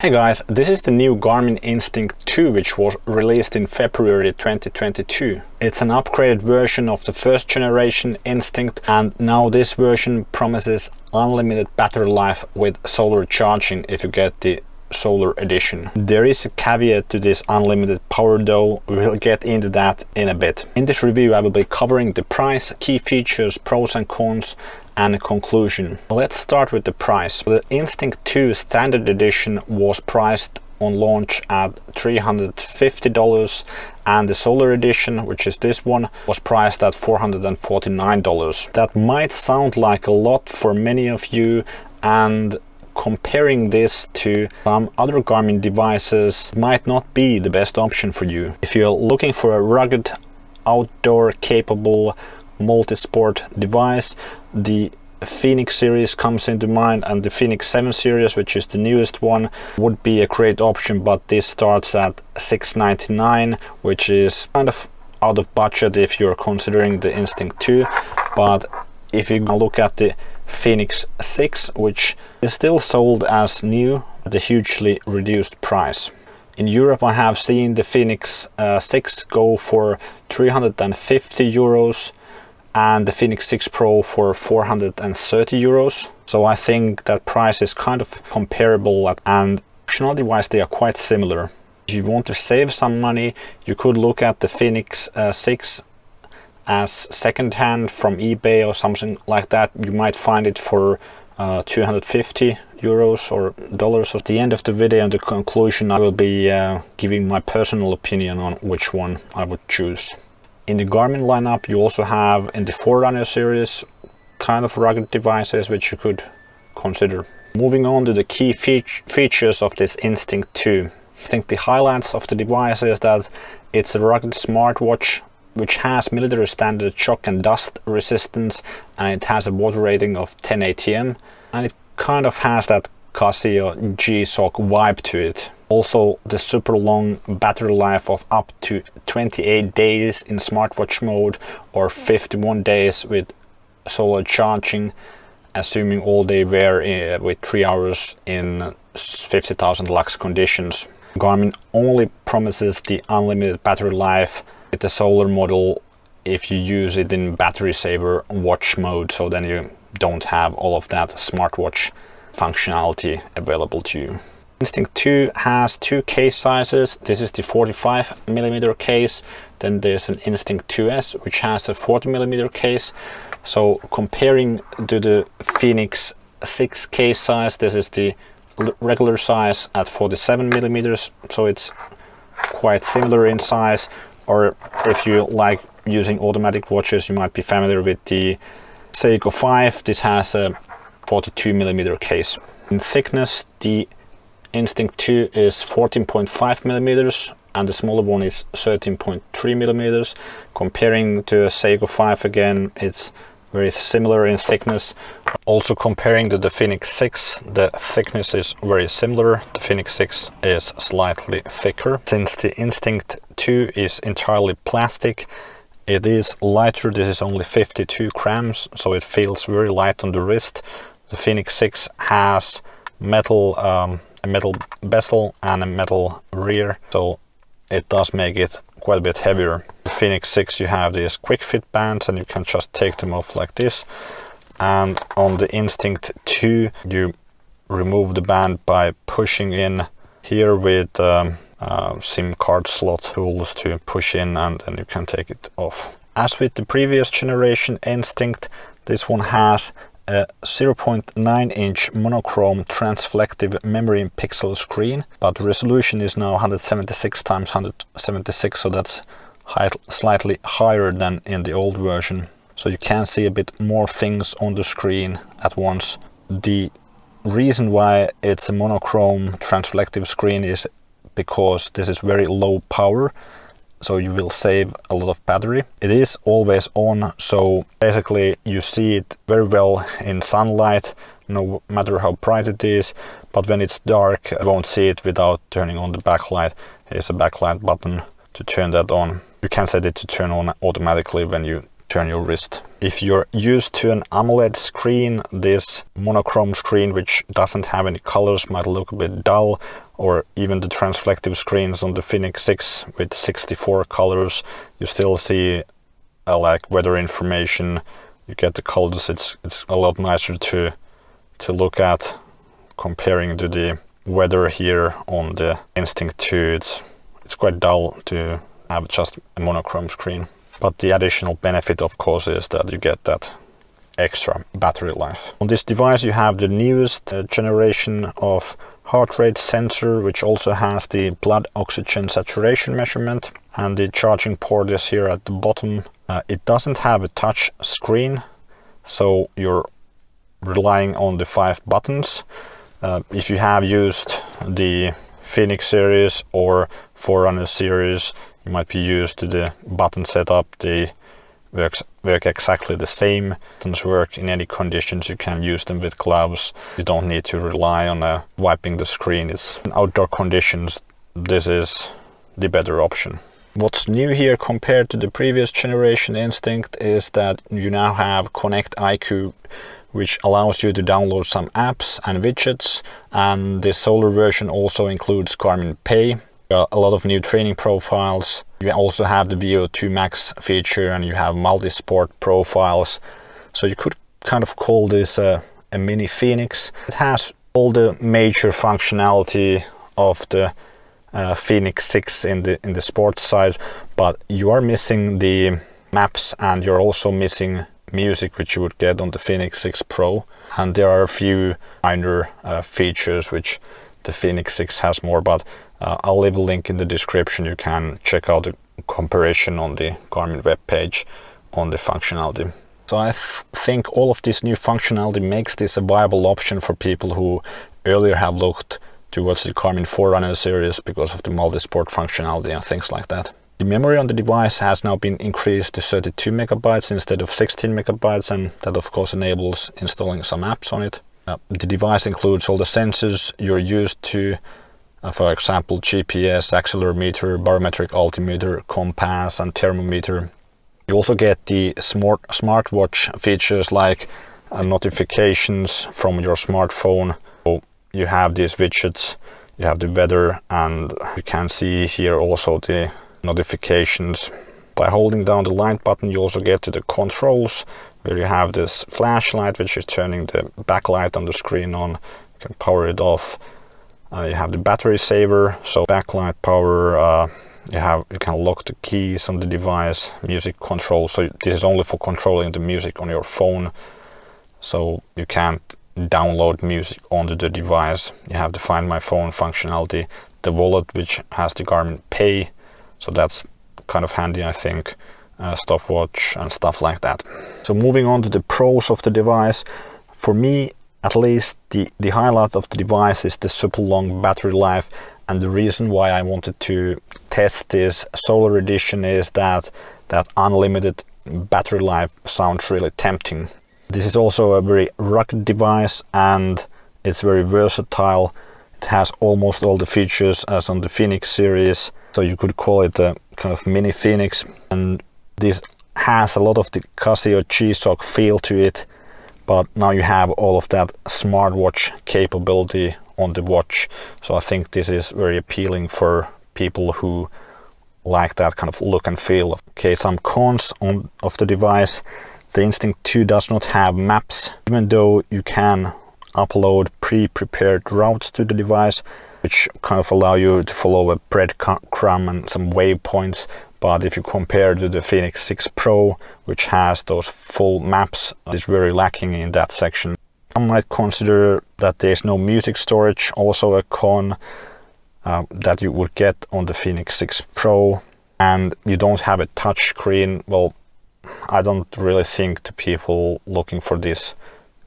Hey guys, this is the new Garmin Instinct 2 which was released in February 2022. It's an upgraded version of the first generation Instinct, and now this version promises unlimited battery life with solar charging if you get the solar edition. There is a caveat to this unlimited power though. We'll get into that in a bit. In this review I will be covering the price, key features, pros and cons, and a conclusion. Let's start with the price. The Instinct 2 Standard Edition was priced on launch at $350, and the Solar Edition, which is this one, was priced at $449. That might sound like a lot for many of you, and comparing this to some other Garmin devices might not be the best option for you. If you're looking for a rugged, outdoor capable multi-sport device, the Fenix series comes into mind, and the Fenix 7 series, which is the newest one, would be a great option, but this starts at $699, which is kind of out of budget if you're considering the Instinct 2. But if you look at the Fenix 6, which is still sold as new at a hugely reduced price. In Europe I have seen the Fenix 6 go for 350 euros and the Fenix 6 Pro for 430 euros. So I think that price is kind of comparable, and functionality wise they are quite similar. If you want to save some money, you could look at the Fenix 6 as second-hand from eBay or something like that. You might find it for 250 euros or dollars. At the end of the video and the conclusion I will be giving my personal opinion on which one I would choose. In the Garmin lineup you also have in the Forerunner series kind of rugged devices which you could consider. Moving on to the key features of this Instinct 2. I think the highlights of the device is that it's a rugged smartwatch which has military standard shock and dust resistance, and it has a water rating of 10 atm, and it kind of has that Casio G-Shock vibe to it. Also the super long battery life of up to 28 days in smartwatch mode, or 51 days with solar charging, assuming all day wear with 3 hours in 50,000 lux conditions. Garmin only promises the unlimited battery life with the solar model if you use it in battery saver watch mode, so then you don't have all of that smartwatch functionality available to you. Instinct 2 has two case sizes. This is the 45mm case, then there's an Instinct 2S which has a 40mm case. So comparing to the Fenix 6 case size, this is the regular size at 47mm, so it's quite similar in size. Or if you like using automatic watches, you might be familiar with the Seiko 5. This has a 42mm case. In thickness, the Instinct 2 is 14.5mm and the smaller one is 13.3mm. Comparing to a Seiko 5 again, it's very similar in thickness. Also comparing to the Fenix 6, the thickness is very similar. The Fenix 6 is slightly thicker. Since the Instinct 2 is entirely plastic, it is lighter. This is only 52 grams, so it feels very light on the wrist. The Fenix 6 has a metal bezel and a metal rear, so it does make it quite a bit heavier. The Fenix 6 you have these quick fit bands and you can just take them off like this, and on the Instinct 2 you remove the band by pushing in here with SIM card slot tools to push in, and then you can take it off. As with the previous generation Instinct, this one has a 0.9-inch monochrome transflective memory pixel screen, but the resolution is now 176 x 176, so that's slightly higher than in the old version. So you can see a bit more things on the screen at once. The reason why it's a monochrome transflective screen is because this is very low power, so you will save a lot of battery. It is always on, so basically you see it very well in sunlight, no matter how bright it is, but when it's dark you won't see it without turning on the backlight. Here's a backlight button to turn that on. You can set it to turn on automatically when you turn your wrist. If you're used to an AMOLED screen, this monochrome screen which doesn't have any colors might look a bit dull, or even the transflective screens on the Fenix 6 with 64 colors, you still see like weather information. You get the colors. It's a lot nicer to look at comparing to the weather here on the Instinct 2. It's quite dull to have just a monochrome screen. But the additional benefit, of course, is that you get that extra battery life. On this device you have the newest generation of heart rate sensor, which also has the blood oxygen saturation measurement, and the charging port is here at the bottom. It doesn't have a touch screen, so you're relying on the 5 buttons. If you have used the Fenix series or Forerunner series, you might be used to the button setup. They work exactly the same. Buttons work in any conditions. You can use them with gloves. You don't need to rely on wiping the screen. It's in outdoor conditions. This is the better option. What's new here compared to the previous generation Instinct is that you now have Connect IQ, which allows you to download some apps and widgets, and the solar version also includes Garmin Pay. A lot of new training profiles. You also have the VO2 Max feature, and you have multi-sport profiles. So you could kind of call this a mini Fenix. It has all the major functionality of the Fenix 6 in the sports side, but you are missing the maps, and you're also missing music, which you would get on the Fenix 6 Pro. And there are a few minor features which the Fenix 6 has more, but I'll leave a link in the description. You can check out the comparison on the Garmin webpage on the functionality. So I think all of this new functionality makes this a viable option for people who earlier have looked towards the Garmin Forerunner series because of the multi-sport functionality and things like that. The memory on the device has now been increased to 32 megabytes instead of 16 megabytes, and that of course enables installing some apps on it. The device includes all the sensors you're used to, for example GPS, accelerometer, barometric altimeter, compass and thermometer. You also get the smartwatch features like notifications from your smartphone. So you have these widgets, you have the weather, and you can see here also the notifications. By holding down the light button you also get to the controls, where you have this flashlight which is turning the backlight on the screen on. You can power it off. You have the battery saver, so backlight power. You can lock the keys on the device, music control. So this is only for controlling the music on your phone, so you can't download music onto the device. You have the Find My Phone functionality, the wallet which has the Garmin Pay, so that's kind of handy, I think, stopwatch and stuff like that. So moving on to the pros of the device, for me at least the highlight of the device is the super long battery life, and the reason why I wanted to test this solar edition is that unlimited battery life sounds really tempting. This is also a very rugged device and it's very versatile. It has almost all the features as on the Fenix series, so you could call it a kind of mini Fenix, and this has a lot of the Casio G-Shock feel to it, but now you have all of that smartwatch capability on the watch. So I think this is very appealing for people who like that kind of look and feel. Okay, some cons of the device. The Instinct 2 does not have maps, even though you can upload pre-prepared routes to the device, which kind of allow you to follow a breadcrumb and some waypoints. But if you compare to the Fenix 6 Pro, which has those full maps, it's very lacking in that section. Some might consider that there's no music storage, also a con that you would get on the Fenix 6 Pro, and you don't have a touch screen. Well, I don't really think the people looking for this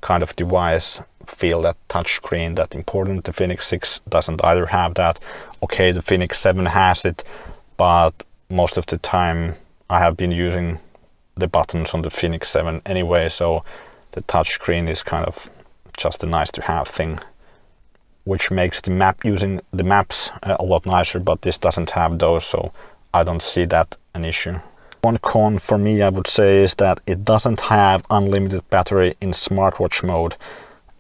kind of device feel that touch screen that important. The Fenix 6 doesn't either have that. Okay, the Fenix 7 has it, but most of the time I have been using the buttons on the Fenix 7 anyway, so the touch screen is kind of just a nice to have thing, which makes using the maps a lot nicer, but this doesn't have those, so I don't see that an issue. One con for me, I would say, is that it doesn't have unlimited battery in smartwatch mode,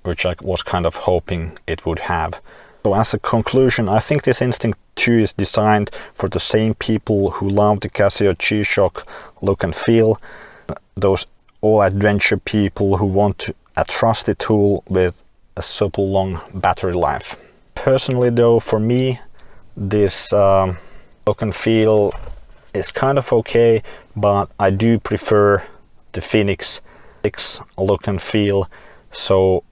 which I was kind of hoping it would have. So as a conclusion, I think this Instinct 2 is designed for the same people who love the Casio G-Shock look and feel, those all-adventure people who want a trusty tool with a super long battery life. Personally though, for me, this look and feel is kind of okay, but I do prefer the Fenix 6 look and feel. So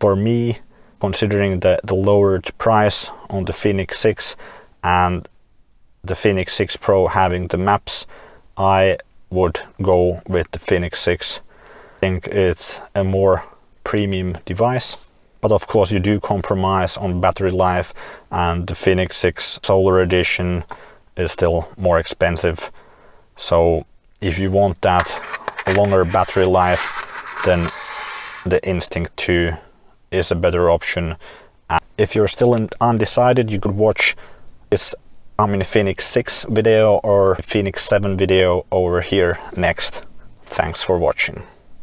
for me, considering the lowered price on the Fenix 6 and the Fenix 6 Pro having the maps, I would go with the Fenix 6. I think it's a more premium device, but of course you do compromise on battery life, and the Fenix 6 Solar Edition is still more expensive. So if you want that longer battery life, then the Instinct 2 is a better option. And if you're still undecided, you could watch this Garmin Fenix 6 video or Fenix 7 video over here next. Thanks for watching.